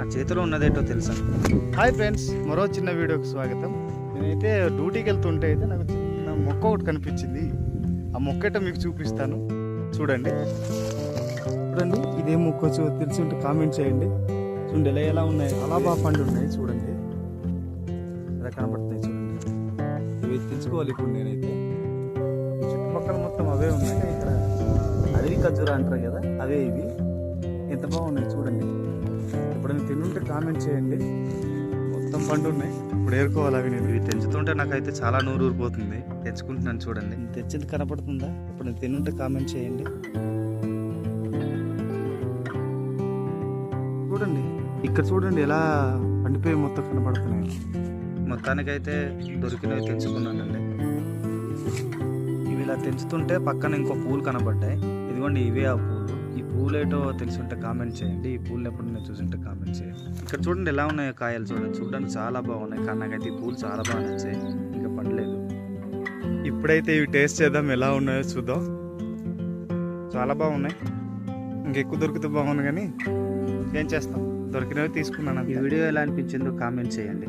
నా చేతిలో ఉన్నదేంటో తెలుసా? హాయ్ ఫ్రెండ్స్, మరో చిన్న వీడియోకి స్వాగతం. నేనైతే డ్యూటీకి వెళ్తుంటే అయితే నాకు చిన్న మొక్క ఒకటి కనిపించింది. ఆ మొక్క ఏంటో మీకు చూపిస్తాను, చూడండి. చూడండి, ఇదే మొక్క తెలిసి ఉంటే కామెంట్ చేయండి. చూడండి ఎలా ఉన్నాయి, అలా బాగా పండు ఉన్నాయి. చూడండి ఎలా కనపడుతున్నాయి, చూడండి. ఇవి తెలుసుకోవాలి ఇప్పుడు నేనైతే. ఈ చుట్టుపక్కల మొత్తం అవే ఉన్నాయి. ఇక్కడ అడవి ఖర్జూర అంటారు కదా, అవే ఇవి. ఎంత బాగున్నాయి చూడండి. ఎప్పుడైనా తినుంటే కామెంట్ చేయండి. మొత్తం పండు ఉన్నాయి, ఇప్పుడు ఏరుకోవాలి అవి. నేను ఇవి తెంచుతుంటే నాకైతే చాలా నూరు ఊరిపోతుంది. తెచ్చుకుంటున్నాను చూడండి. తెచ్చింది కనపడుతుందా? ఎప్పుడైనా తినుంటే కామెంట్ చేయండి. చూడండి ఇక్కడ చూడండి ఎలా పండిపోయి మొత్తం కనపడుతున్నాయి. మొత్తానికైతే దొరికినవి తెంచుకున్నానండి. ఇవి ఇలా తెంచుతుంటే పక్కన ఇంకో పూలు కనబడ్డాయి. ఇదిగోండి, ఇవే ఆ పూలు. ఈ పూలు ఏటో తెలిసి కామెంట్ చేయండి. ఈ పూలు ఎప్పుడైనా చూసుంటే కామెంట్ చేయండి. ఇక్కడ చూడండి ఎలా ఉన్నాయో కాయలు. చూడడానికి చాలా బాగున్నాయి, కానీ నాకైతే ఈ పూలు చాలా బాగా నచ్చాయి. ఇంకా పండలేదు. ఇప్పుడైతే ఇవి టేస్ట్ చేద్దాం, ఎలా ఉన్నాయో చూద్దాం. చాలా బాగున్నాయి. ఇంకెక్కువ దొరికితే బాగుంది, కానీ ఏం చేస్తాం, దొరికినవి తీసుకున్నాను. ఈ వీడియో ఎలా అనిపించిందో కామెంట్ చేయండి.